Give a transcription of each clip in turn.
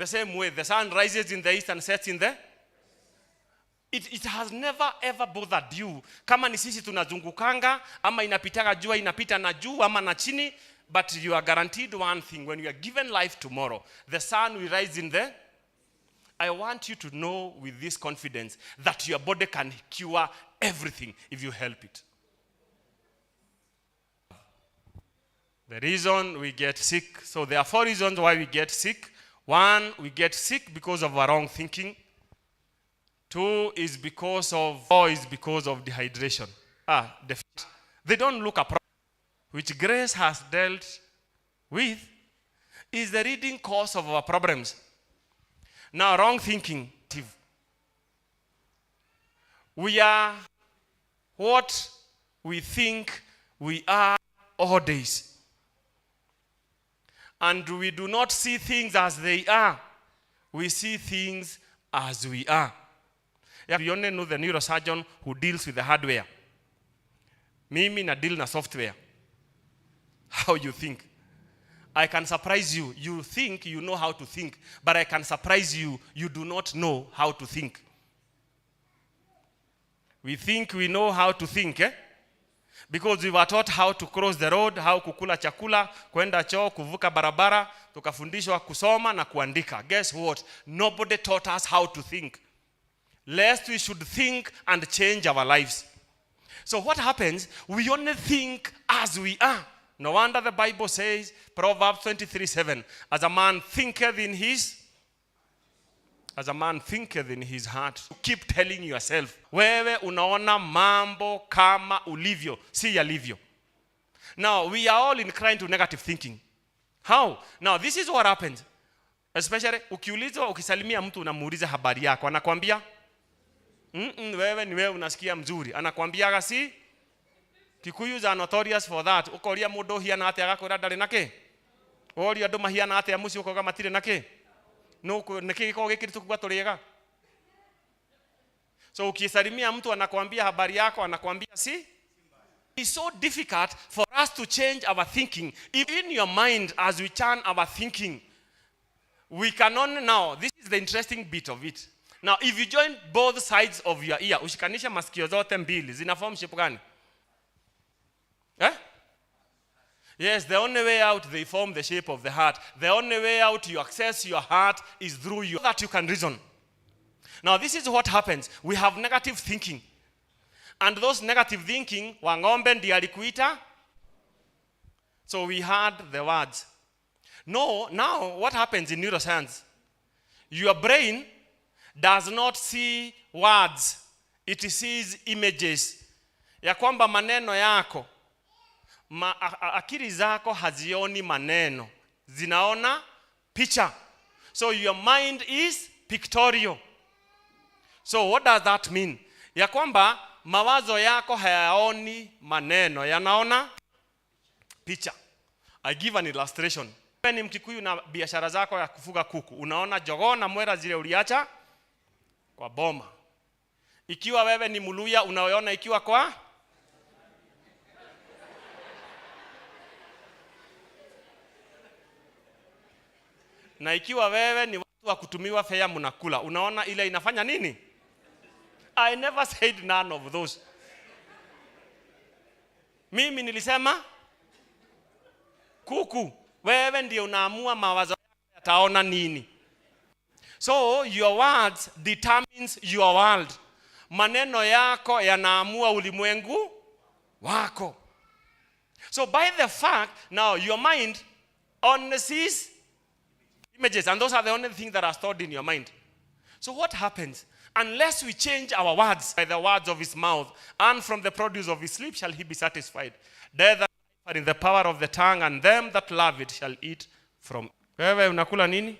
The same way the sun rises in the east and sets in the... It has never ever bothered you. Kama ni sisi tunazungukanga, ama inapitaga jua inapita na juu ama na chini, but you are guaranteed one thing: when you are given life tomorrow, the sun will rise in the... I want you to know with this confidence that your body can cure everything if you help it. The reason we get sick. So there are 4 reasons why we get sick. 1, we get sick because of our wrong thinking. 2 is because of... 4 is because of dehydration. They don't look a problem. Which grace has dealt with is the leading cause of our problems. Now, wrong thinking. We are what we think we are all days. And we do not see things as they are. We see things as we are. You only know the neurosurgeon who deals with the hardware. Mimi na deal na software. How you think. I can surprise you. You think you know how to think. But I can surprise you. You do not know how to think. We think we know how to think, because we were taught how to cross the road, how kukula chakula, kwenda choo, kuvuka barabara, tukafundishwa kusoma na kuandika. Guess what? Nobody taught us how to think. Lest we should think and change our lives. So what happens? We only think as we are. No wonder the Bible says, Proverbs 23:7, as a man thinketh in his heart. Keep telling yourself, wewe unaona mambo kama ulivyo, si yalivyo. Now, we are all inclined to negative thinking. How? Now, this is what happens. Especially, ukiulizwa, ukisalimia mtu unamuuliza habari yako, anakuambia, wewe ni wewe unasikia mzuri. Anakuambia si? Kikuyus are notorious for that. Ukoria mudo hiana ate agakwira ndari nake. Oria andu mahiana ate amuci ukoga matire nake. No nikiko gikiri tukugwa turiega. So ukisalimia mtu anakuambia habari yako, anakuambia si? It's so difficult for us to change our thinking. In your mind, as we turn our thinking, we can only now, this is the interesting bit of it. Now, if you join both sides of your ear, ushikanisha masikio zote mbili, zina form shape gani? Yes, the only way out, they form the shape of the heart. The only way out you access your heart is through you, that you can reason. Now, this is what happens. We have negative thinking. And those negative thinking, wangombe ndiye alikuita. So we heard the words. No, now what happens in neuroscience? Your brain does not see words. It sees images. Ya kwamba maneno yako, akili zako hazioni maneno, zinaona picha. So your mind is pictorial. So what does that mean? Ya kwamba mawazo yako hayaoni maneno, yanaona picha. I give an illustration. Wewe ni Mkikuyu na biashara zako ya kufuga kuku, unaona jogoo na mwera zile uliacha kwa boma. Ikiwa wewe ni Muluya, unaona ikiwa kwa... Na ikiwa wewe ni watu wa kutumiwa fare mnakula, unaona ile inafanya nini? I never said none of those. Mimi nilisema kuku, wewe ndiye unaamua mawazo yako yataona nini. So your words determines your world. Maneno yako yanaamua ulimwengu wako. So by the fact, now your mind only sees images, and those are the only things that are stored in your mind. So what happens? Unless we change our words by the words of his mouth, and from the produce of his lips shall he be satisfied. Death and life are in the power of the tongue, and them that love it shall eat from it. Wewe unakula nini?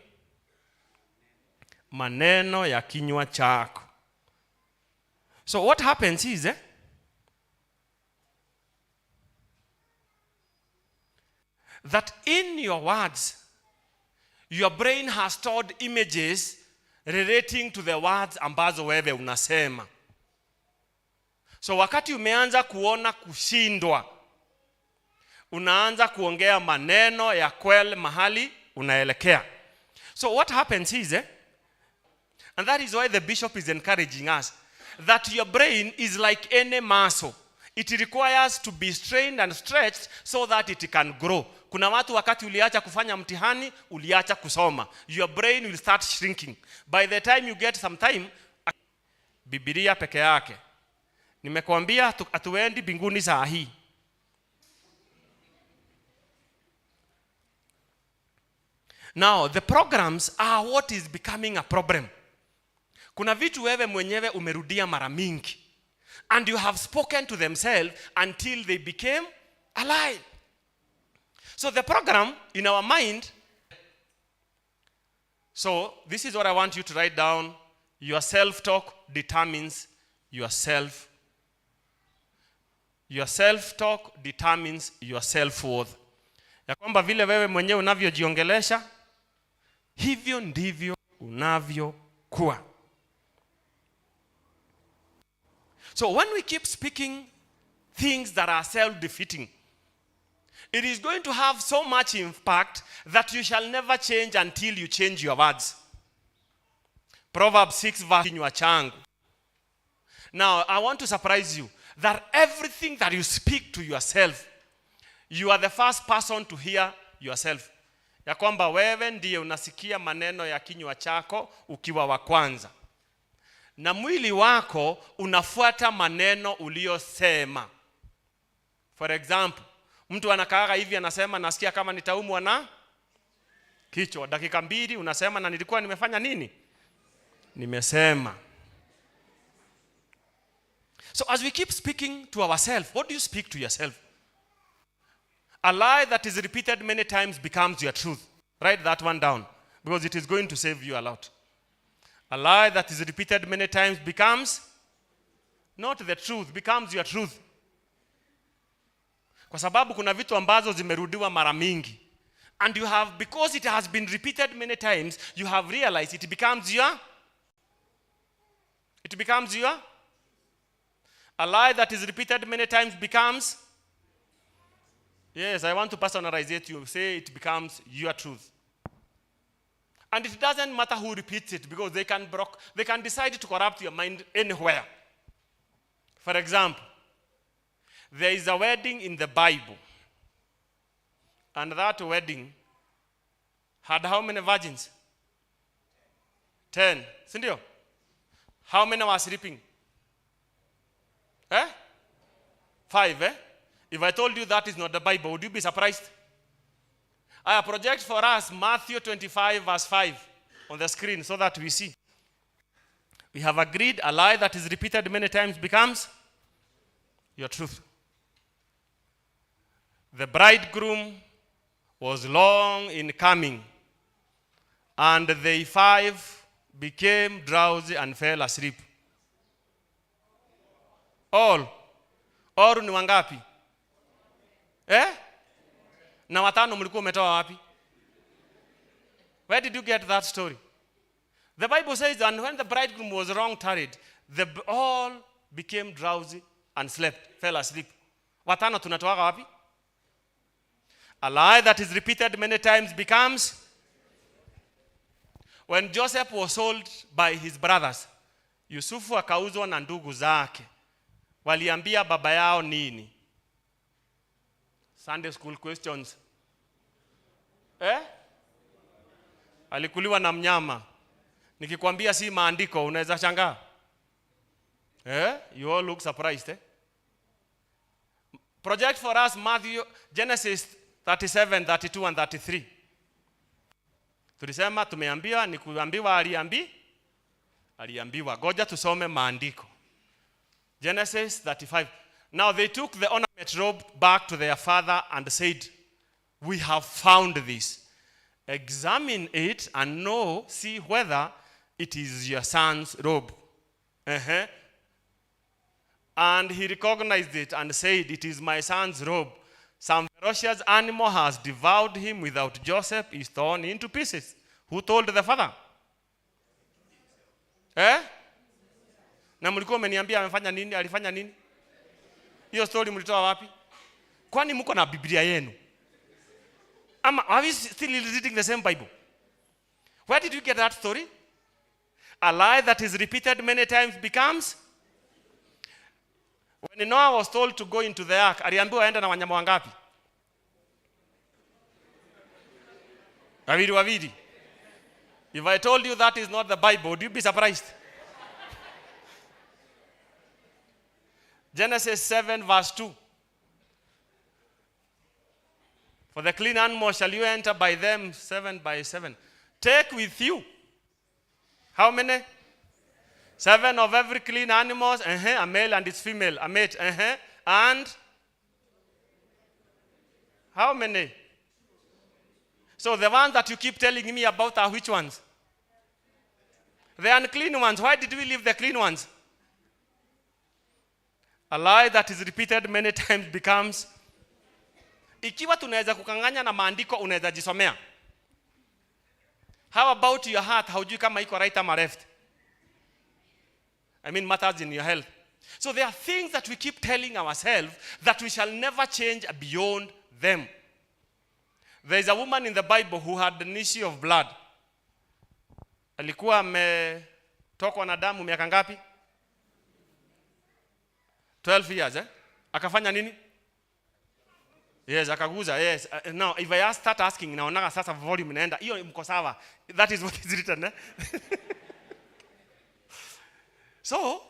Maneno ya kinywa chako. So what happens is, that in your words, your brain has stored images relating to the words ambazo wewe unasema. So wakati umeanza kuona kushindwa, unaanza kuongea maneno ya kweli mahali unaelekea. So what happens is, and that is why the bishop is encouraging us, that your brain is like any muscle. It requires to be strained and stretched so that it can grow. Kuna watu wakati uliacha kufanya mtihani, uliacha kusoma. Your brain will start shrinking. By the time you get some time, Biblia peke yake. Nimekuambia hatuendi mbinguni saa hii. Now, the programs are what is becoming a problem. Kuna vitu wewe mwenyewe umerudia mara mingi. And you have spoken to themselves until they became alive. So the program in our mind. So this is what I want you to write down. Your self-talk determines your self. Your self-talk determines your self-worth. Ya kwamba vile wewe mwenyewe unavyojiongelesha, hivyo ndivyo unavyokuwa. So when we keep speaking things that are self-defeating, it is going to have so much impact that you shall never change until you change your words. Proverbs 6 verse kinywa changu. Now, I want to surprise you that everything that you speak to yourself, you are the first person to hear yourself. Ya kwamba wewe ndiye unasikia maneno ya kinywa chako ukiwa wa kwanza. Na mwili wako unafuata maneno uliyosema. For example, mtu anakaaga hivi anasema nasikia kama nitaumwa na kichwa. Dakika 2 unasema na nilikuwa nimefanya nini? Nimesema. So as we keep speaking to ourselves, what do you speak to yourself? A lie that is repeated many times becomes your truth. Write that one down because it is going to save you a lot. A lie that is repeated many times becomes not the truth, becomes your truth. Kwa sababu kuna vitu ambazo zimerudiwa mara mingi. And you have, because it has been repeated many times, you have realized it becomes your. A lie that is repeated many times becomes. Yes, I want to personalize it. You say it becomes your truth. And it doesn't matter who repeats it because they can decide to corrupt your mind anywhere. For example, there is a wedding in the Bible. And that wedding had how many virgins? 10. Sindio? How many were sleeping? 5, If I told you that is not the Bible, would you be surprised? I project for us Matthew 25 verse 5 on the screen so that we see. We have agreed a lie that is repeated many times becomes your truth. The bridegroom was long in coming, and they 5 became drowsy and fell asleep. All ni wangapi? Na watano mlikuwa umetoa wapi? Where did you get that story? The Bible says, and when the bridegroom was long tarried, all became drowsy and slept, fell asleep. Watano tunatoa wapi? A lie that is repeated many times becomes. When Joseph was sold by his brothers, Yusufu akauzwa na ndugu zake. Waliambia baba yao nini? Sunday school questions. Alikuliwa na mnyama. Nikikwambia si maandiko unaweza shangaa. You all look surprised. Project for us Genesis 37, 32 and 33. Tulisema tumeambiwa ni kuambiwa aliambiwa. Goja tusome maandiko. Genesis 35. Now they took the ornament robe back to their father and said, "We have found this. Examine it and see whether it is your son's robe." And he recognized it and said, "It is my son's robe. Some ferocious animal has devoured him. Without Joseph is torn into pieces." Who told the father? Na mlikuwa mmeniambia amefanya nini? Alifanya nini? Hiyo story mlitoa wapi? Kwani mko na Biblia yenu? Are we still reading the same Bible? Where did you get that story? A lie that is repeated many times becomes. When Noah was told to go into the ark, aliambiwa aenda na wanyama wangapi? Wawili. If I told you that is not the Bible, would you be surprised? Genesis 7 verse 2. For the clean animals shall you enter by them 7 by 7. Take with you. How many? 7 of every clean animals, a male and its female, a mate, and how many? So the ones that you keep telling me about are which ones? The unclean ones. Why did we leave the clean ones? A lie that is repeated many times becomes. Ikiwa tunaweza kukanganya na maandiko unaweza jisomea. How about your heart? Haujui kama iko right ama left? I mean matters in your health. So there are things that we keep telling ourselves that we shall never change beyond them. There is a woman in the Bible who had an issue of blood. Alikuwa ametokwa na damu miaka ngapi? 12 years, Akafanya nini? Yes, akaguza, yes. Now, if I start asking, naonaga sasa volume inaenda. Hiyo mko sawa. That is what is written, So,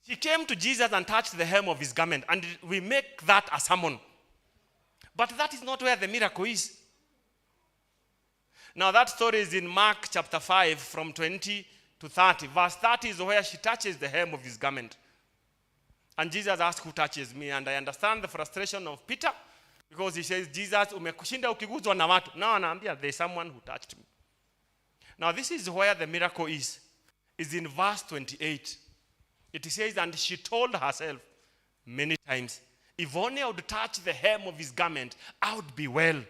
she came to Jesus and touched the hem of his garment. And we make that a sermon. But that is not where the miracle is. Now, that story is in Mark chapter 5 from 20 to 30. Verse 30 is where she touches the hem of his garment. And Jesus asked, who touches me? And I understand the frustration of Peter. Because he says, Jesus, umekushinda ukiguzwa na watu. Now anaambia, there's someone who touched me. Now this is where the miracle is in verse 28. It says, and she told herself many times, if only I would touch the hem of his garment, I would be well.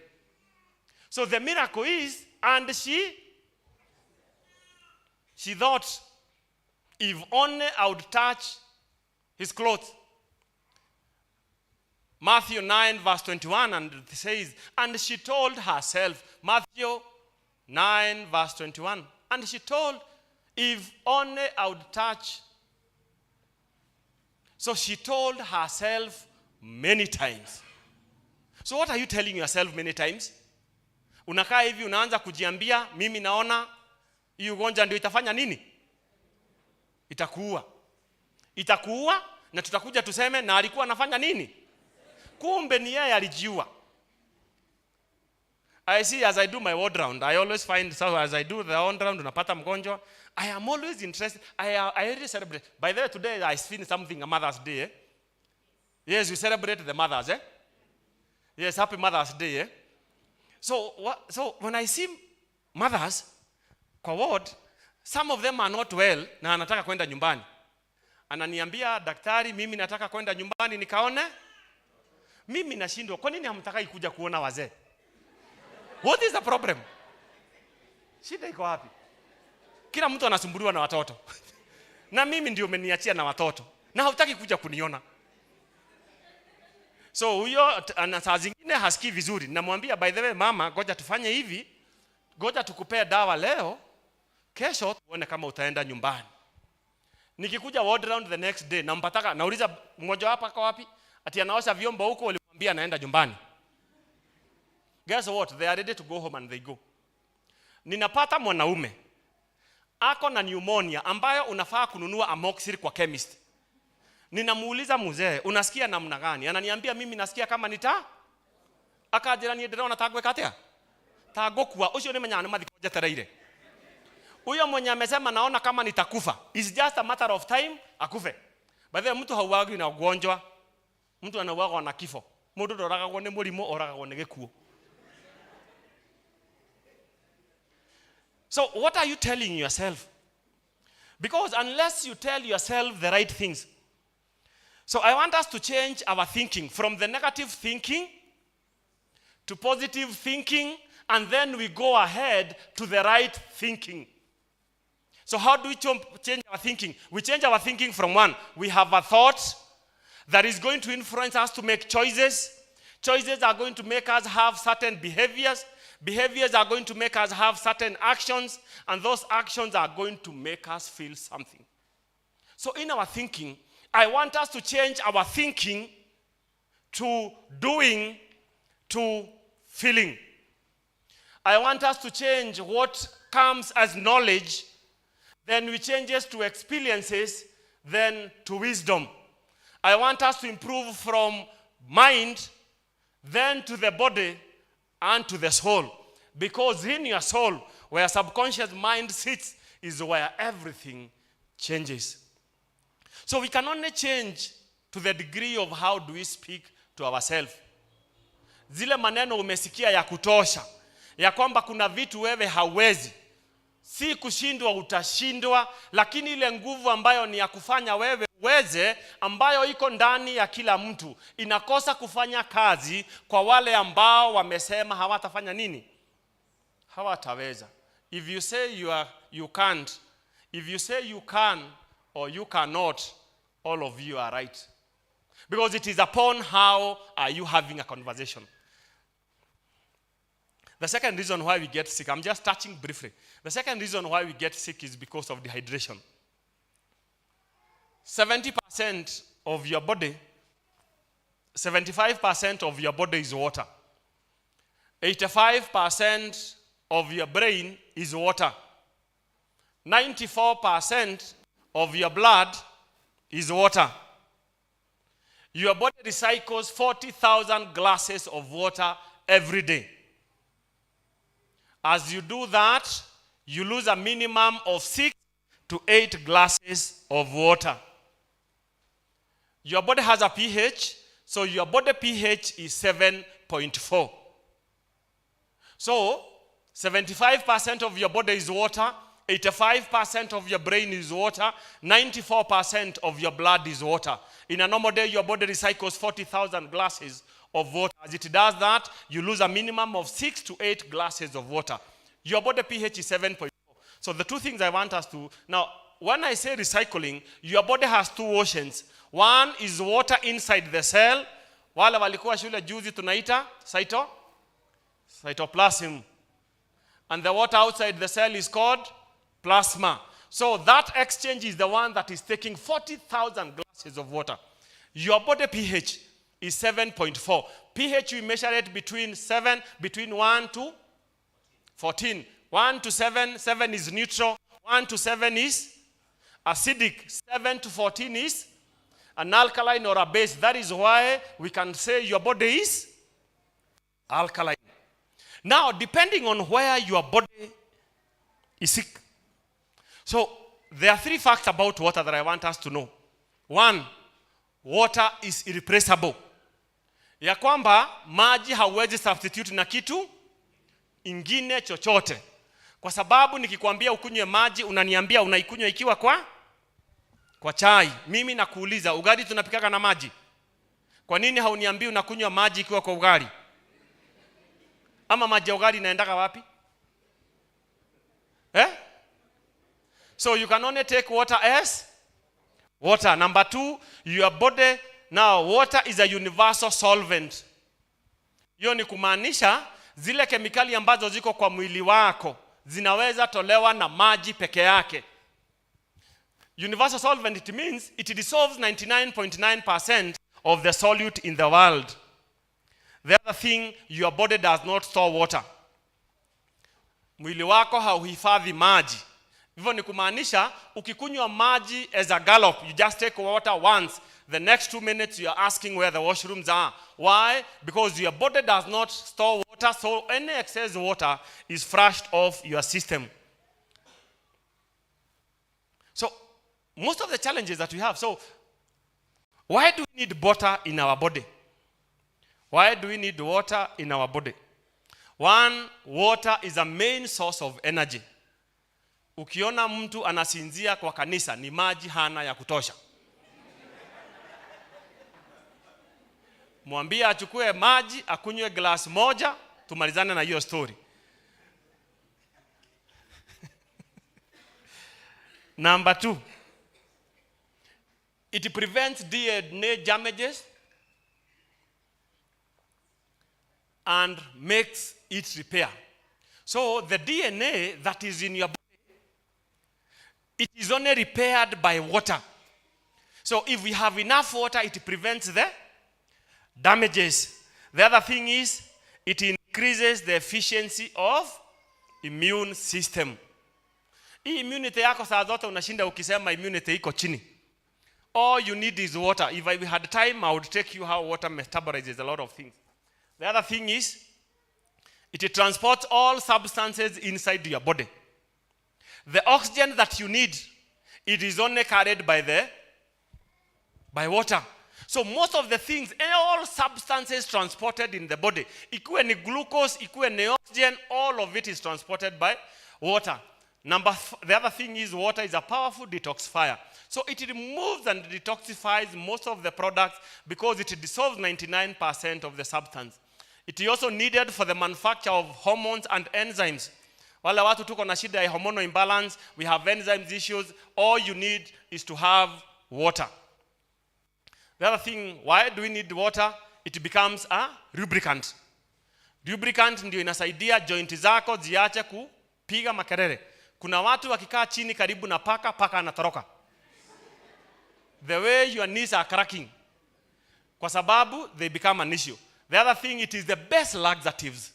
So the miracle is, and she thought, if only I would touch his clothes. Matthew 9 verse 21, and it says, and she told herself, Matthew 9 verse 21, and she told, if only I would touch. So she told herself many times. So what are you telling yourself many times? Unakaa hivi unaanza kujiambia, mimi naona hii ugonjwa ndio itafanya nini? Itakuua na tutakuja tuseme na alikuwa anafanya nini? Kumbe ni yeye alijiua. I see as I do my ward round, I always find, so as I do the ward round, unapata mgonjwa, I am always interested. I really celebrate. By the way, today I seen something, a Mother's Day. Yes, we celebrate the mothers. Yes, happy Mother's Day. So when I see mothers kwa ward, some of them are not well na anataka kwenda nyumbani. Ananiambia, daktari, mimi nataka kwenda nyumbani nikaone. Mimi nashindwa, kwa nini hamtakai kuja kuona wazee? What is the problem? Shida iko wapi? Kila mtu anasumbuliwa na watoto. Na mimi ndio umeniachia na watoto. Na hautaki kuja kuniona. So huyo ana saa zingine hasikii vizuri. Namwambia, by the way mama, ngoja tufanye hivi. Ngoja tukupee dawa leo. Kesho tuone kama utaenda nyumbani. Nikikuja ward round the next day, nampataka, nauliza mmoja wapo ako wapi? Ati anaosha vyombo huko, walimwambia anaenda nyumbani. Guess what? They are ready to go home and they go. Ninapata mwanaume ako na pneumonia ambayo unafaa kununua amoxicillin kwa chemist. Ninamuuliza mzee, unasikia namna gani? Ananiambia, mimi nasikia kama akajira ni ndero natagwe katia. Tagokua ucio ni menyana mathikoje tereire. Huyo mwenye amesema naona kama nitakufa. It's just a matter of time akufe. By the way, mtu hauagi na ugonjwa. Mtu anauaga na kifo. Mundu ndoragagwo ni murimo oragagwo ni gikuo. So what are you telling yourself? Because unless you tell yourself the right things. So I want us to change our thinking from the negative thinking to positive thinking, and then we go ahead to the right thinking. So how do we change our thinking? We change our thinking from one. We have a thought that is going to influence us to make choices. Choices are going to make us have certain behaviors. Behaviors are going to make us have certain actions, and those actions are going to make us feel something. So in our thinking, I want us to change our thinking to doing to feeling. I want us to change what comes as knowledge, then we change it to experiences, then to wisdom. I want us to improve from mind, then to the body, and to the soul. Because in your soul, where subconscious mind sits, is where everything changes. So we can only change to the degree of how do we speak to ourselves. Zile maneno umesikia ya kutosha, ya kwamba kuna vitu wewe hauwezi. Si kushindwa utashindwa, lakini ile nguvu ambayo ni ya kufanya wewe uweze, ambayo iko ndani ya kila mtu, inakosa kufanya kazi kwa wale ambao wamesema hawatafanya nini? Hawataweza. If you say you can't, if you say you can or you cannot, all of you are right. Because it is upon how are you having a conversation. The second reason why we get sick, I'm just touching briefly. The second reason why we get sick is because of dehydration. 70% of your body, 75% of your body is water. 85% of your brain is water. 94% of your blood is water. Your body recycles 40,000 glasses of water every day. As you do that, you lose a minimum of 6 to 8 glasses of water. Your body has a pH, so your body pH is 7.4. So, 75% of your body is water, 85% of your brain is water, 94% of your blood is water. In a normal day, your body recycles 40,000 glasses of water. As it does that, you lose a minimum of 6 to 8 glasses of water. Your body pH is 7.4. So the two things I want us to... Now, when I say recycling, your body has two oceans. One is water inside the cell. Wale walikuwa shule juzi tunaita cytoplasm. And the water outside the cell is called plasma. So that exchange is the one that is taking 40,000 glasses of water. Your body pH is 7.4. pH, we measure it between 1 to 14. 1 to 7, 7 is neutral. 1 to 7 is acidic. 7 to 14 is an alkaline or a base. That is why we can say your body is alkaline. Now, depending on where your body is sick. So, there are 3 facts about water that I want us to know. 1, water is irreplaceable. Ya kwamba maji hauwezi substitute na kitu ingine chochote. Kwa sababu nikikwambia ukunywe maji, unaniambia unaikunywa ikiwa kwa chai. Mimi nakuuliza, ugali tunapikaka na maji. Kwa nini hauniambii unakunywa maji ikiwa kwa ugali? Ama maji ya ugali inaendaka wapi? So you can only take water as water. Number 2, your body, now water is a universal solvent. Hiyo ni kumaanisha zile kemikali ambazo ziko kwa mwili wako zinaweza tolewa na maji peke yake. Universal solvent, it means it dissolves 99.9% of the solute in the world. The other thing, your body does not store water. Mwili wako hauhifadhi maji. Hivyo ni kumaanisha ukikunywa maji as a gallop, you just take water once. The next 2 minutes you are asking where the washrooms are. Why? Because your body does not store water, so any excess water is flushed off your system. So, most of the challenges that we have. So, why do we need water in our body? Why do we need water in our body? 1, water is a main source of energy. Ukiona mtu anasinzia kwa kanisa, ni maji hana ya kutosha. Mwambie achukue maji, akunywe glass moja, tumalizane na hiyo story. Number 2, it prevents DNA damages and makes it repair. So the DNA that is in your body, it is only repaired by water. So if we have enough water, it prevents the damages. The other thing is, it increases the efficiency of immune system. Hii immunity yako saa zote unashinda ukisema immunity iko chini. All you need is water. If I had time, I would take you how water metabolizes a lot of things. The other thing is, it transports all substances inside your body. The oxygen that you need, it is only carried by water. So most of the things, all substances transported in the body, ikuwe ni glucose, ikuwe ni oxygen, all of it is transported by water. The other thing is, water is a powerful detoxifier. So it removes and detoxifies most of the products because it dissolves 99% of the substance. It is also needed for the manufacture of hormones and enzymes. Wale watu tuko na shida ya hormonal imbalance, we have enzymes issues, all you need is to have water. The other thing, why do we need water? It becomes a lubricant. Lubricant ndio inasaidia joint zako ziache kupiga makelele. Kuna watu wakikaa chini karibu na paka anatoroka. The way your knees are cracking. Kwa sababu they become an issue. The other thing, it is the best laxatives.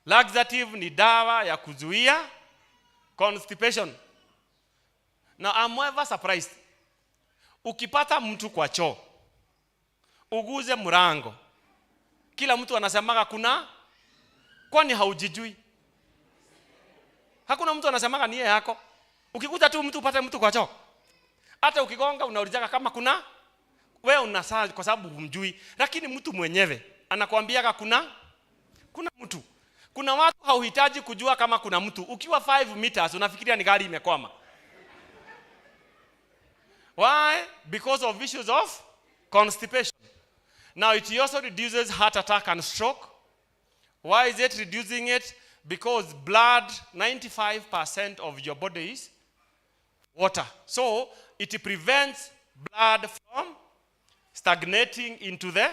Laxative ni dawa ya kuzuia constipation. Now I'm ever surprised. Ukipata mtu kwa choo, uguze mlango, kila mtu anasemaga kuna, kwani haujijui? Hakuna mtu anasemaga ni yeye yako. Ukikuta tu mtu upate mtu kwa choo, hata ukigonga unaulizaga kama kuna, wewe unasaa kwa sababu humjui, lakini mtu mwenyewe anakuambiaga kuna mtu. Kuna watu hauhitaji kujua kama kuna mtu. Ukiwa 5 meters unafikiria ni gari imekwama. Why? Because of issues of constipation. Now it also reduces heart attack and stroke. Why is it reducing it? Because blood, 95% of your body is water. So it prevents blood from stagnating into the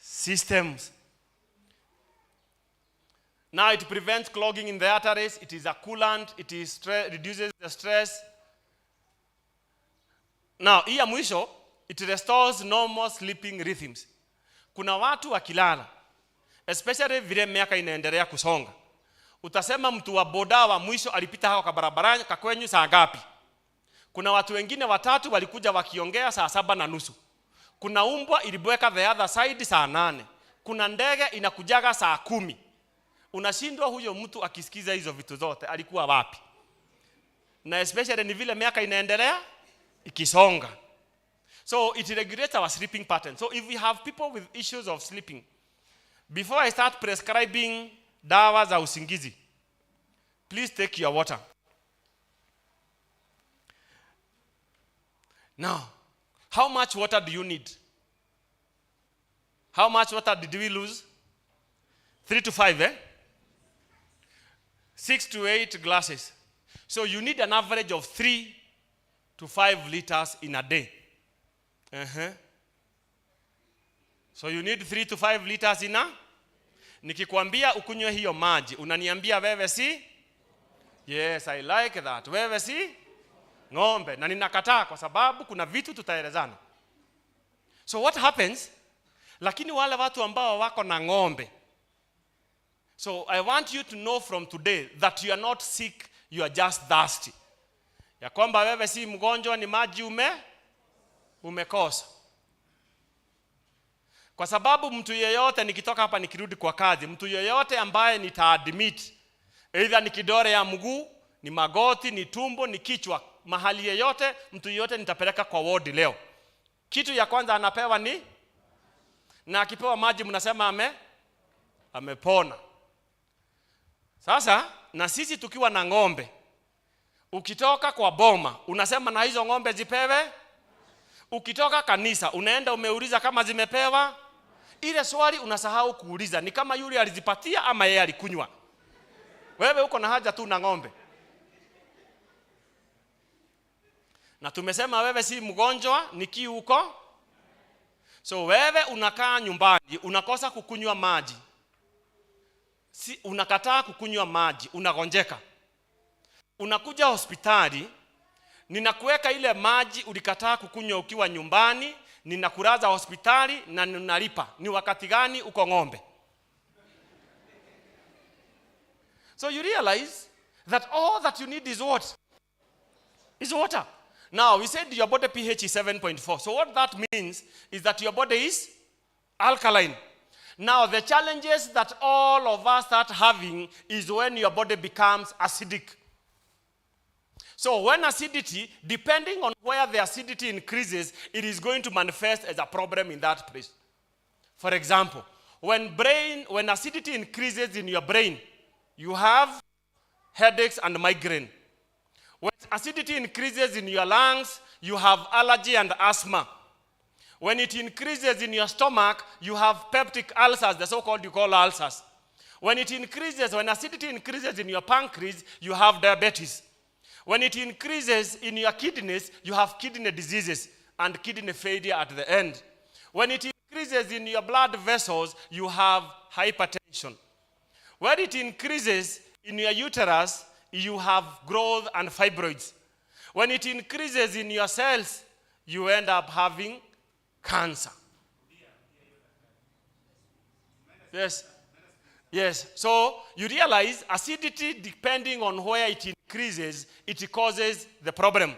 systems. Now it prevents clogging in the arteries. It is a coolant. It is reduces the stress. Now, hii ya mwisho, it restores normal sleeping rhythms. Kuna watu wakilala, especially vile miaka inaendelea kusonga, utasema mtu wa boda wa mwisho alipita hako kwa barabarani kakwenyu saa ngapi? Kuna watu wengine watatu walikuja wakiongea saa 7:30. Kuna umbwa ilibweka the other side saa 8. Kuna ndege inakujaga saa 10. Unashindwa huyo mtu akisikiza hizo vitu zote alikuwa wapi? Na especially ni vile miaka inaendelea ikisonga. So it regulates our sleeping pattern. So if we have people with issues of sleeping, before I start prescribing dawa za usingizi, please take your water. Now, how much water do you need? How much water did we lose? 3 to 5, 6 to 8 glasses. So you need an average of 3 to 5 liters in a day. So you need 3 to 5 liters in a. Nikikwambia ukunywe hiyo maji, unaniambia wewe si? Yes, I like that. Wewe si? Ng'ombe. Na ninakataa kwa sababu kuna vitu tutaelezana. So what happens? Lakini wale watu ambao wako na ng'ombe. So I want you to know from today that you are not sick, you are just thirsty. Ya kwamba wewe si mgonjwa, ni maji umekosa. Kwa sababu mtu yeyote, nikitoka hapa nikirudi kwa kazi, mtu yeyote ambaye nitaadmit, either ni kidole ya mguu, ni magoti, ni tumbo, ni kichwa, mahali yeyote, mtu yeyote nitapeleka kwa ward leo. Kitu ya kwanza anapewa ni, na akipewa maji mnasema amepona. Sasa na sisi tukiwa na ng'ombe, ukitoka kwa boma unasema na hizo ng'ombe zipewe. Ukitoka kanisa unaenda umeuliza kama zimepewa. Ile swali unasahau kuuliza ni kama yule alizipatia ama yeye alikunywa. Wewe uko na haja tu na ng'ombe. Na tumesema wewe si mgonjwa, ni kiu uko. So wewe unakaa nyumbani unakosa kukunywa maji. unakataa kukunywa maji, unagonjeka. Unakuja hospitali, ninakuweka ile maji ulikataa kukunywa ukiwa nyumbani, ninakulaza hospitali na ninalipa. Ni wakati gani uko ng'ombe? So you realize that all that you need is what? Is water. Now, we said your body pH is 7.4. So what that means is that your body is alkaline. Now, the challenges that all of us start having is when your body becomes acidic. So when acidity, depending on where the acidity increases, it is going to manifest as a problem in that place. For example, when acidity increases in your brain, you have headaches and migraine. When acidity increases in your lungs, you have allergy and asthma. When it increases in your stomach, you have peptic ulcers, the so-called you call ulcers. When acidity increases in your pancreas, you have diabetes. When it increases in your kidneys, you have kidney diseases and kidney failure at the end. When it increases in your blood vessels, you have hypertension. When it increases in your uterus, you have growth and fibroids. When it increases in your cells, you end up having cancer. Yes. So you realize acidity, depending on where it increases, it causes the problem.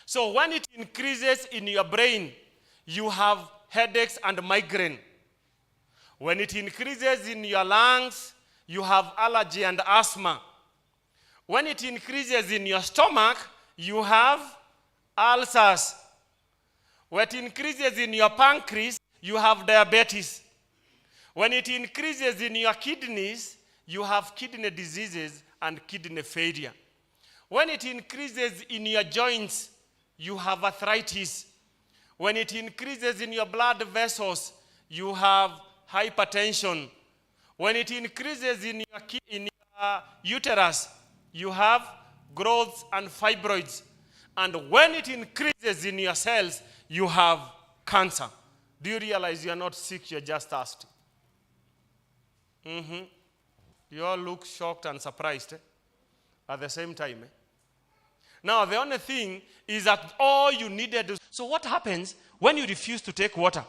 So when it increases in your brain, you have headaches and migraine. When it increases in your lungs, you have allergy and asthma. When it increases in your stomach, you have ulcers. When it increases in your pancreas, you have diabetes. When it increases in your kidneys, you have kidney diseases and kidney failure. When it increases in your joints, you have arthritis. When it increases in your blood vessels, you have hypertension. When it increases in your uterus, you have growths and fibroids. And when it increases in your cells, you have cancer. Do you realize you are not sick, you're just thirsty? You all look shocked and surprised at the same time. Now, the only thing is that all you needed to... So what happens when you refuse to take water?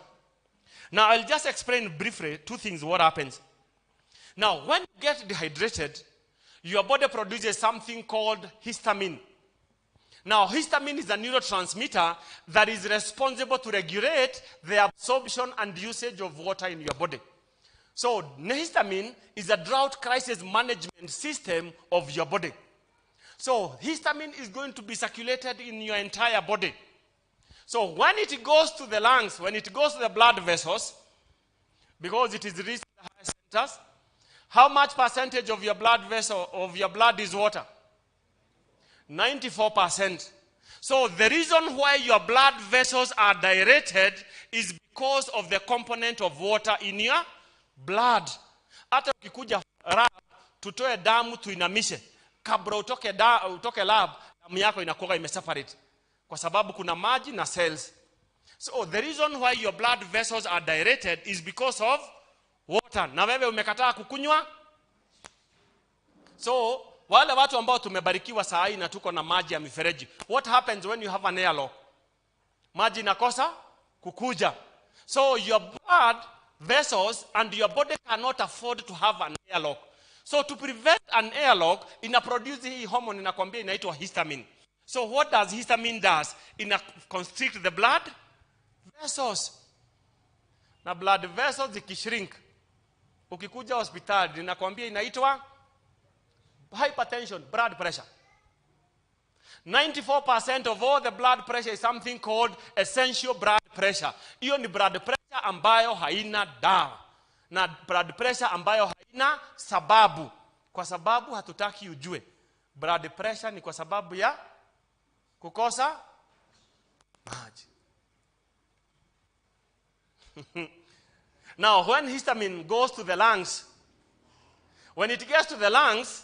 Now, I'll just explain briefly two things what happens. Now, when you get dehydrated, your body produces something called histamine. Now, histamine is a neurotransmitter that is responsible to regulate the absorption and usage of water in your body. So, histamine is a drought crisis management system of your body. So, histamine is going to be circulated in your entire body. So, when it goes to the lungs, when it goes to the blood vessels, because it is reached the higher centers, how much percentage of your blood vessel, of your blood is water? 94%. So the reason why your blood vessels are dilated is because of the component of water in your blood. Hata ukikuja lab tutoe damu tuinamishe, kabla utoke lab, damu yako inakuwa imeseparate kwa sababu kuna maji na cells. So the reason why your blood vessels are dilated is because of water. Na wewe umekataa kukunywa. So wale watu ambao tumebarikiwa saa hii na tuko na maji ya mifereji, what happens when you have an airlock? Maji inakosa kukuja. So your blood vessels and your body cannot afford to have an airlock. So to prevent an airlock, inaproduce hii hormone inakwambia inaitwa histamine. So what does histamine does? Constrict the blood vessels. Na blood vessels zikishrink, ukikuja hospitali inakwambia inaitwa hypertension, blood pressure. 94% of all the blood pressure is something called essential blood pressure. Hiyo ni blood pressure ambayo haina dawa. Na blood pressure ambayo haina sababu. Kwa sababu hatutaki ujue. Blood pressure ni kwa sababu ya kukosa maji. Now, when histamine goes to the lungs, when it gets to the lungs,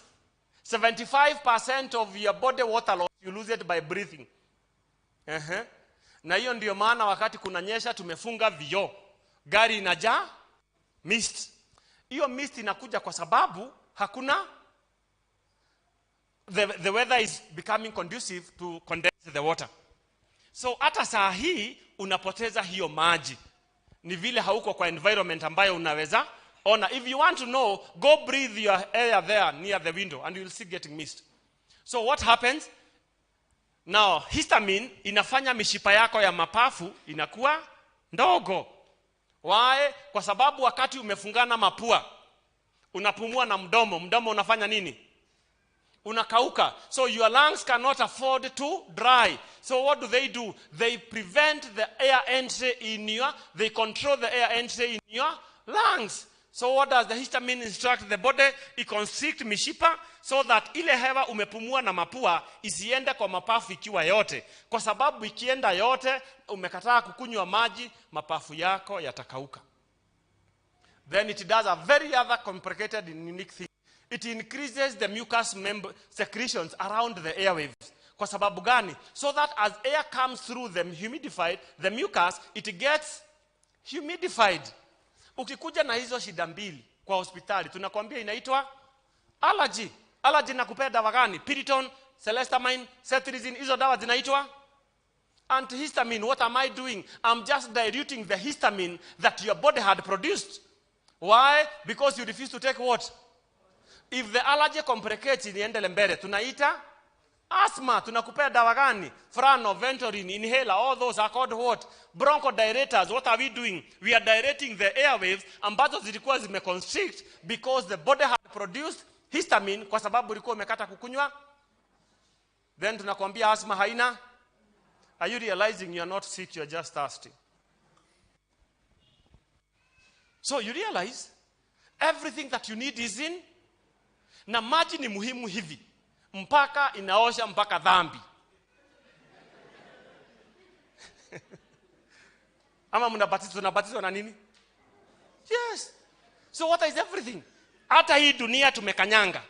75% of your body water loss, you lose it by breathing. Na hiyo ndio maana wakati kunanyesha tumefunga vioo. Gari inajaa mist. Hiyo mist inakuja kwa sababu hakuna the weather is becoming conducive to condense the water. So hata saa hii unapoteza hiyo maji. Ni vile hauko kwa environment ambayo unaweza ona. If you want to know, go breathe your air there near the window and you will see getting mist. So what happens? Now, histamine inafanya mishipa yako ya mapafu inakuwa ndogo. Why? Kwa sababu wakati umefungana mapua, unapumua na mdomo. Mdomo unafanya nini? Unakauka. So your lungs cannot afford to dry. So what do? They prevent the air entry they control the air entry in your lungs. So what does the histamine instruct the body? It constricts mishipa so that ile hewa umepumua na mapua isiende kwa mapafu ikiwa yote. Kwa sababu ikienda yote, umekataa kukunywa maji, mapafu yako yatakauka. Then it does a very other complicated and unique thing. It increases the mucus secretions around the airwaves. Kwa sababu gani? So that as air comes through them humidified, the mucus, it gets humidified. Ukikuja na hizo shida mbili kwa hospitali, tunakwambia inaitwa allergy. Allergy nakupea dawa gani? Piriton, celestamine, cetirizine, hizo dawa zinaitwa antihistamine. What am I doing? I'm just diluting the histamine that your body had produced. Why? Because you refuse to take what? If the allergy complicates iniendele mbele, tunaita asthma. Tunakupea dawa gani? Frano, Ventorin, inhaler, all those are called what? Bronchodilators. What are we doing? We are dilating the airwaves ambazo zilikuwa zimeconstrict because the body had produced histamine kwa sababu ulikuwa umekata kukunywa. Then tunakwambia asthma haina. Are you realizing you are not sick, you are just thirsty? So you realize everything that you need is in. Na maji ni muhimu hivi. Mpaka inaosha mpaka dhambi. Ama tunabatizwa na nini? Yes. So what is everything? Hata hii dunia tumekanyanga.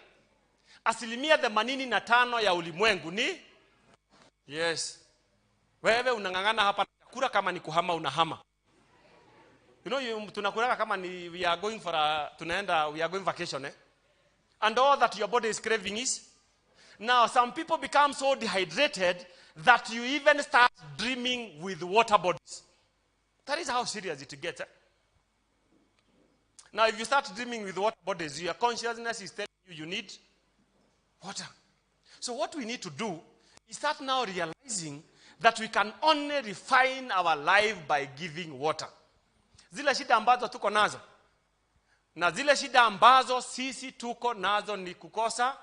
85% ya ulimwengu ni yes. Wewe unangangana hapa kura kama ni kuhama unahama. You know, tunakula kama ni we are going vacation, eh? And all that your body is craving is. Now, some people become so dehydrated that you even start dreaming with water bodies. That is how serious it gets. Eh? Now, if you start dreaming with water bodies, your consciousness is telling you need water. So what we need to do is start now realizing that we can only refine our life by giving water. Zile shida ambazo tuko nazo. Na zile shida ambazo sisi tuko nazo ni kukosa.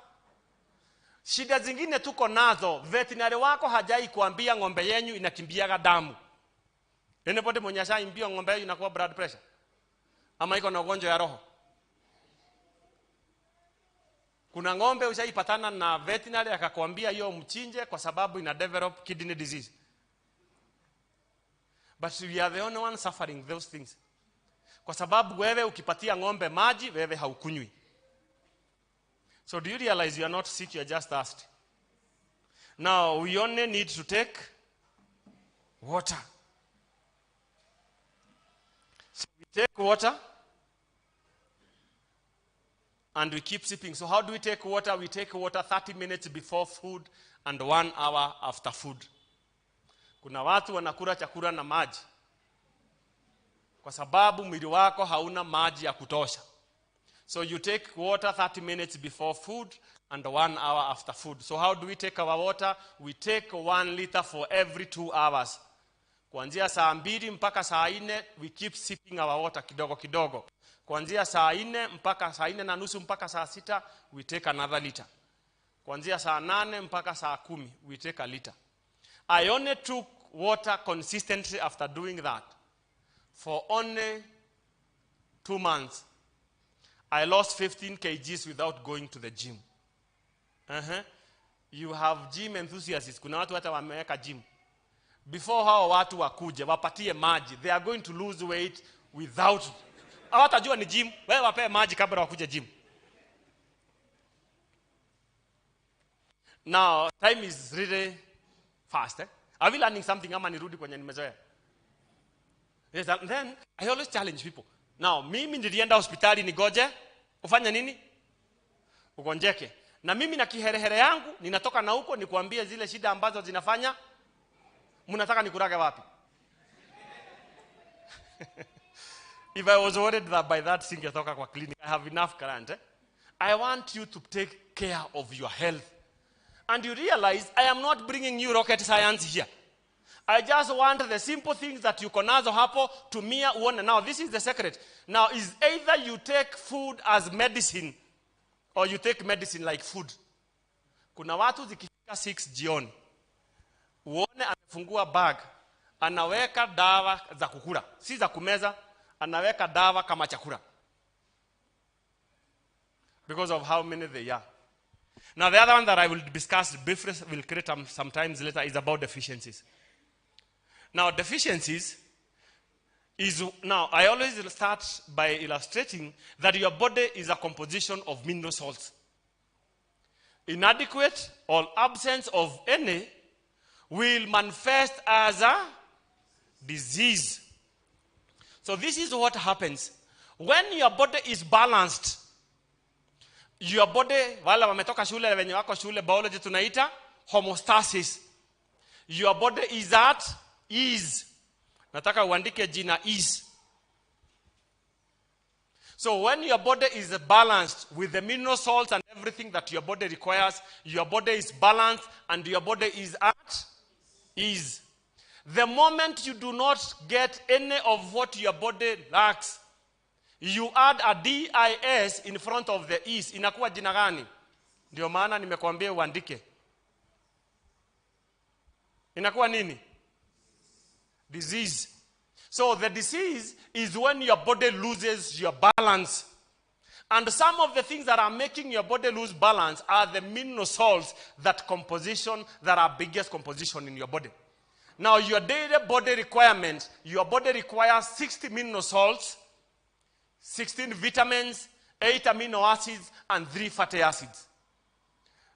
Shida zingine tuko nazo, veterinary wako hajai kuambia ng'ombe yenu inakimbiaga damu. Anybody mwenye ashaimbia ng'ombe yenu inakuwa blood pressure? Ama iko na ugonjwa ya roho? Kuna ng'ombe ushaipatana na veterinary akakwambia hiyo mchinje kwa sababu ina develop kidney disease. But we are the only ones suffering those things. Kwa sababu wewe ukipatia ng'ombe maji, wewe haukunywi. So do you realize you are not sick, you are just thirsty? Now, we only need to take water. So we take water and we keep sipping. So how do we take water? We take water 30 minutes before food and 1 hour after food. Kuna watu wanakula chakula na maji. Kwa sababu mwili wako hauna maji ya kutosha. So you take water 30 minutes before food and 1 hour after food. So how do we take our water? We take 1 liter for every 2 hours. Kuanzia saa 2 mpaka saa 4, we keep sipping our water kidogo kidogo. Kuanzia saa 4 mpaka saa 4 na nusu mpaka saa 6, we take another liter. Kuanzia saa 8 mpaka saa 10, we take a liter. I only took water consistently after doing that for only 2 months. I lost 15 kgs without going to the gym. You have gym enthusiasts. Kuna watu hata wameweka gym. Before hao watu wakuje, wapatie maji. They are going to lose weight without. Hawatajua ni gym. Wewe wape maji kabla wakuje gym. Now, time is really fast. Are we learning something ama nirudi kwenye nimezoea? Yes, and then I always challenge people. Now, mimi nilienda hospitali nigoje, ufanya nini? Ugonjeke. Na mimi na kiherehere yangu, ninatoka na huko nikuambie zile shida ambazo zinafanya, mnataka nikurage wapi? If I was worried that by that singetoka kwa clinic, I have enough current. I want you to take care of your health. And you realize, I am not bringing you rocket science here. I just want the simple things that you konazo hapo tumia uone. Now, this is the secret. Now, is either you take food as medicine, or you take medicine like food. Kuna watu zikifika 6 jioni, uone amefungua bag, anaweka dawa za kukula. Si za kumeza, anaweka dawa kama chakula. Because of how many they are. Now, the other one that I will discuss briefly, will create sometimes later, is about deficiencies. Now, deficiencies is, now, I always start by illustrating that your body is a composition of mineral salts. Inadequate or absence of any will manifest as a disease. So this is what happens. When your body is balanced, your body, wala wametoka shule, wenye wako shule biology tunaita homeostasis. Your body is at ease. Nataka uandike jina ease. So when your body is balanced with the mineral salts and everything that your body requires, your body is balanced and your body is at ease. The moment you do not get any of what your body lacks, you add a DIS in front of the ease. Inakuwa jina gani? Ndio maana nimekuambia uandike. Inakuwa nini? Disease. So the disease is when your body loses your balance. And some of the things that are making your body lose balance are the mineral salts that are biggest composition in your body. Now, your daily body requirements, your body requires 60 mineral salts, 16 vitamins, 8 amino acids, and 3 fatty acids.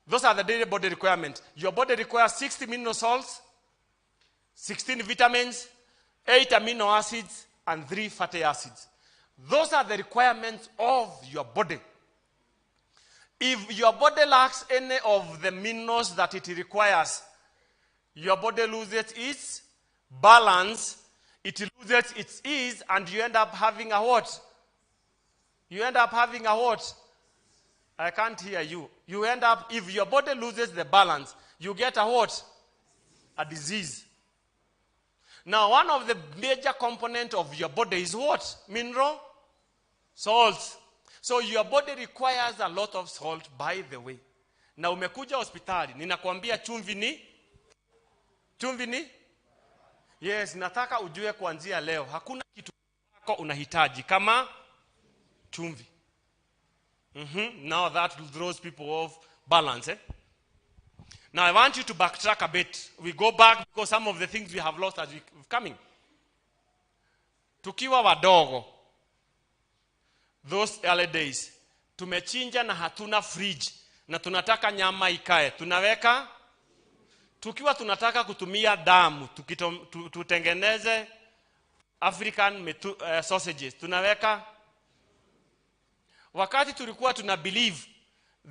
Those are the daily body requirements. Your body requires 60 mineral salts, 16 vitamins, 8 amino acids, and 3 fatty acids. Those are the requirements of your body. If your body lacks any of the minerals that it requires, your body loses its balance, it loses its ease, and you end up having a what? You end up having a what? I can't hear you. You end up, if your body loses the balance, you get a what? A disease. Now, one of the major components of your body is what? Mineral salts. So your body requires a lot of salt, by the way. Na umekuja hospitali, ninakwambia chumvi ni? Chumvi ni? Yes, nataka ujue kuanzia leo. Hakuna kitu wako unahitaji kama chumvi. Now that throws people off balance. Now I want you to backtrack a bit. We go back because some of the things we have lost as we coming. Tukiwa wadogo, those early days, tumechinja na hatuna fridge na tunataka nyama ikae. Tunaweka, tukiwa tunataka kutumia damu, tutengeneze African sausages. Tunaweka, wakati tulikuwa tuna believe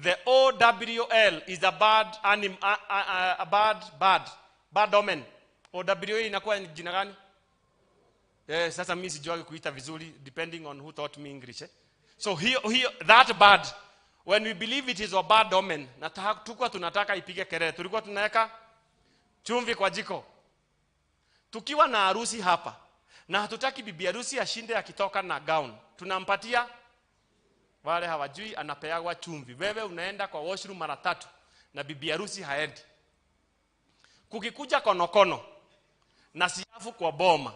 the OWL is a bad omen. OWL inakuwa jina gani? Sasa mimi sijui kuita vizuri depending on who taught me English. So here that bad, when we believe it is a bad omen, na tukua tunataka ipige kelele, tulikuwa tunaweka chumvi kwa jiko. Tukiwa na harusi hapa na hatutaki bibi harusi ashinde akitoka na gown, tunampatia, wale hawajui, anapeagwa chumvi. Wewe unaenda kwa washroom mara 3 na bibi harusi haendi. Kukikuja konokono na siafu kwa boma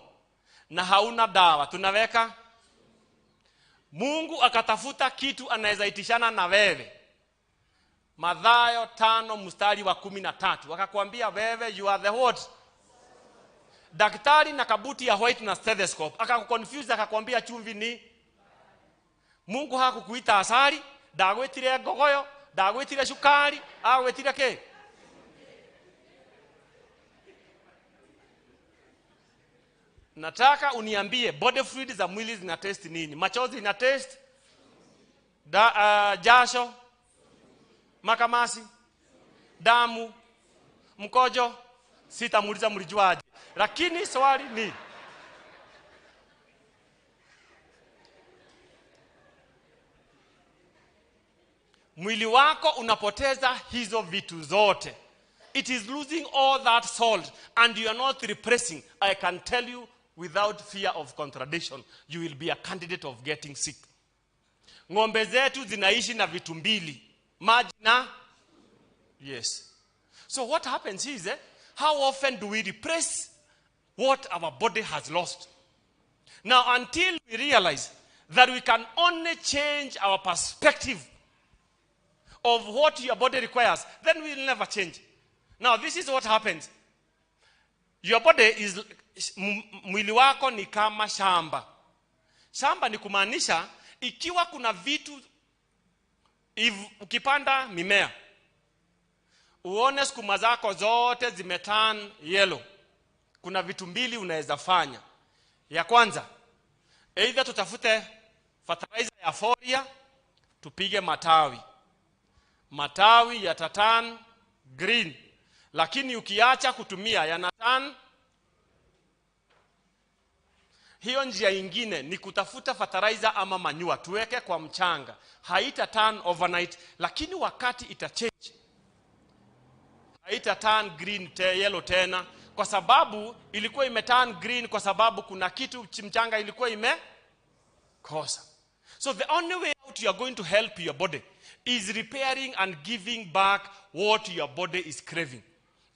na hauna dawa, tunaweka. Mungu akatafuta kitu anaweza itishana na wewe. Mathayo 5 mstari wa 13 akakwambia wewe you are the what? Daktari na kabuti ya white na stethoscope akakuconfuse akakwambia chumvi ni. Mungu hakukuita asali, ndagwetire ngogoyo, ndagwetire shukari, agwetire ke? Nataka uniambie body fluid za mwili zina taste nini? Machozi ina taste? Jasho? Makamasi? Damu? Mkojo? Sitamuuliza mlijuaje. Lakini swali ni mwili wako unapoteza hizo vitu zote. It is losing all that salt and you are not repressing. I can tell you without fear of contradiction, you will be a candidate of getting sick. Ng'ombe zetu zinaishi na vitu mbili, maji na yes. So what happens is, how often do we repress what our body has lost? Now, until we realize that we can only change our perspective of what your body requires, then we will never change. Now, this is what happens. Your body is, mwili wako ni kama shamba. Shamba ni kumaanisha, ikiwa kuna vitu, ukipanda mimea, uone sukuma zako zote zimeturn yellow, kuna vitu mbili unaweza fanya. Ya kwanza, either tutafute fertilizer ya folia, tupige matawi. Matawi yataturn green. Lakini ukiacha kutumia yanatan. Hiyo njia nyingine ni kutafuta fertilizer ama manure tuweke kwa mchanga. Haita turn overnight, lakini wakati ita change. Haita turn green yellow tena, kwa sababu ilikuwa imeturn green kwa sababu kuna kitu mchanga ilikuwa imekosa. So the only way out you are going to help your body is repairing and giving back what your body is craving.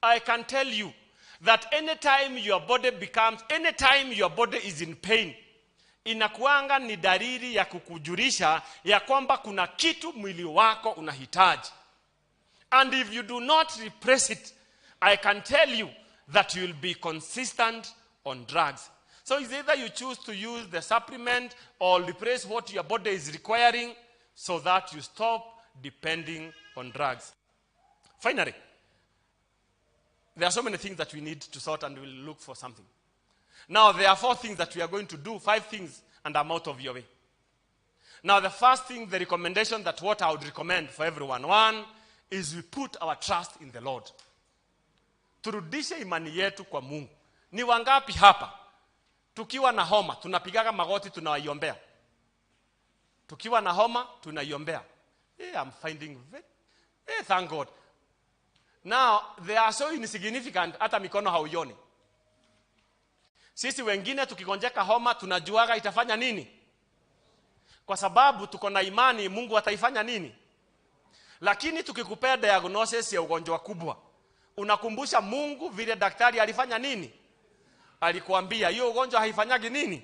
I can tell you that anytime your body is in pain, inakuanga ni dalili ya kukujulisha ya kwamba kuna kitu mwili wako unahitaji. And if you do not repress it, I can tell you that you will be consistent on drugs. So it's either you choose to use the supplement or repress what your body is requiring so that you stop depending on drugs. Finally, there are so many things that we need to sort and we'll look for something. Now, there are 4 things that we are going to do, 5 things, and I'm out of your way. Now, the first thing, the recommendation that what I would recommend for everyone, 1, is we put our trust in the Lord. Turudishe imani yetu kwa Mungu. Ni wangapi hapa? Tukiwa na homa, tunapigaga magoti tunaiombea. Tukiwa na homa, tunaiombea. I'm finding very, thank God. Now, they are so insignificant, hata mikono hauioni. Sisi wengine tukigonjeka homa, tunajuaga itafanya nini? Kwa sababu tuko na imani Mungu ataifanya nini? Lakini tukikupea diagnosis ya ugonjwa kubwa, unakumbusha Mungu vile daktari alifanya nini? Alikuambia, hiyo ugonjwa haifanyagi nini?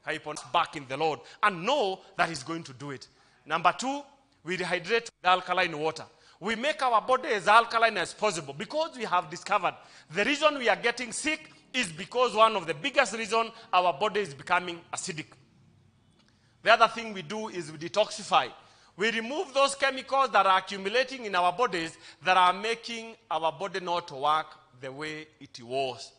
Haipon back in the Lord and know that he's going to do it. Number 2, we rehydrate with alkaline water. We make our body as alkaline as possible because we have discovered the reason we are getting sick is because one of the biggest reasons our body is becoming acidic. The other thing we do is we detoxify. We remove those chemicals that are accumulating in our bodies that are making our body not work the way it was.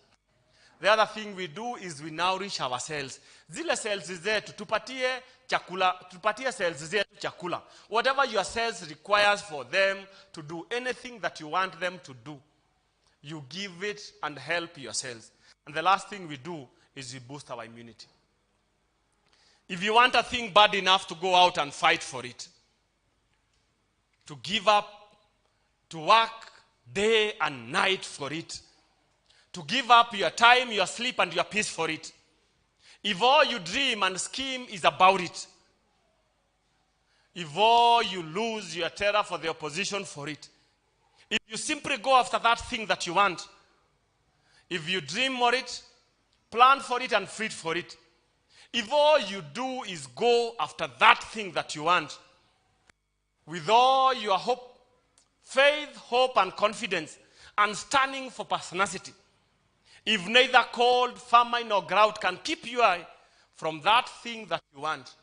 The other thing we do is we nourish our cells. Zile cells zetu tupatie chakula, tupatie cells zetu chakula. Whatever your cells requires for them to do anything that you want them to do, you give it and help your cells. And the last thing we do is we boost our immunity. If you want a thing bad enough to go out and fight for it, to give up, to work day and night for it, to give up your time, your sleep, and your peace for it. If all you dream and scheme is about it, if all you lose your terror for the opposition for it, if you simply go after that thing that you want, if you dream for it, plan for it, and fight for it, if all you do is go after that thing that you want, with all your hope, faith, hope, and confidence, and standing for personality, if neither cold, famine, nor drought can keep you from that thing that you want,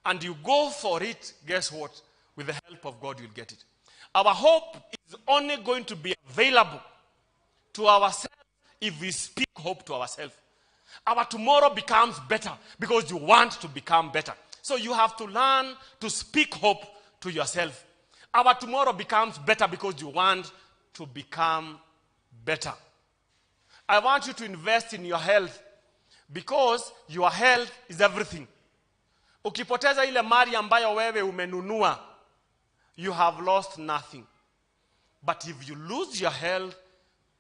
and you go for it, guess what? With the help of God, you'll get it. Our hope is only going to be available to ourselves if we speak hope to ourselves. Our tomorrow becomes better because you want to become better. So you have to learn to speak hope to yourself. Our tomorrow becomes better because you want to become better. I want you to invest in your health because your health is everything. Ukipoteza ile mali ambayo wewe umenunua, you have lost nothing. But if you lose your health,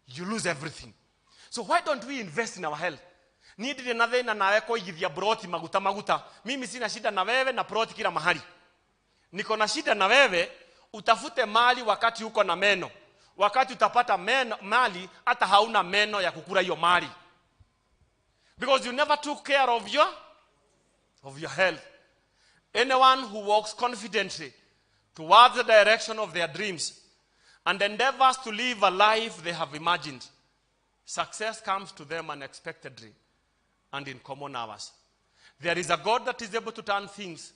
you lose everything. So why don't we invest in our health? Nidire na thina nawe kuigithia broti maguta. Mimi sina shida na wewe na broti kila mahali. Niko na shida na wewe utafute mali wakati uko na meno. Wakati utapata mali hata hauna meno ya kukula hiyo mali. Because you never took care of your health. Anyone who walks confidently towards the direction of their dreams and endeavors to live a life they have imagined, success comes to them unexpectedly and in common hours. There is a God that is able to turn things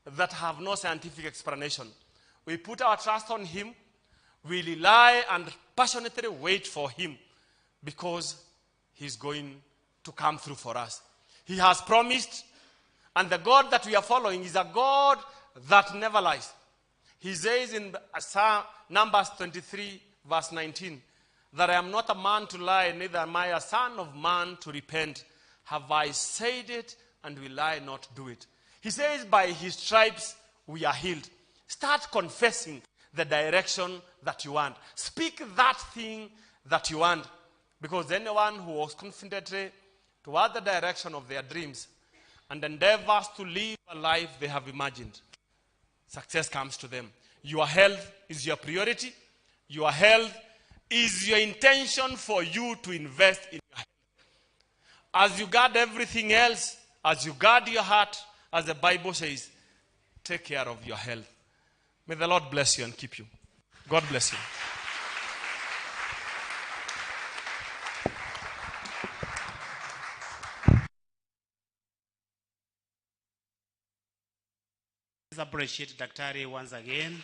that have no scientific explanation. We put our trust on him. We rely and passionately wait for him because he's going to come through for us. He has promised, and the God that we are following is a God that never lies. He says in Numbers 23 verse 19 that I am not a man to lie, neither am I a son of man to repent. Have I said it, and will I not do it? He says by his stripes we are healed. Start confessing the direction that you want. Speak that thing that you want. Because anyone who walks confidently toward the direction of their dreams and endeavors to live a life they have imagined, success comes to them. Your health is your priority. Your health is your intention for you to invest in your health. As you guard everything else, as you guard your heart, as the Bible says, take care of your health. May the Lord bless you and keep you. God bless you. Let's appreciate Daktari once again.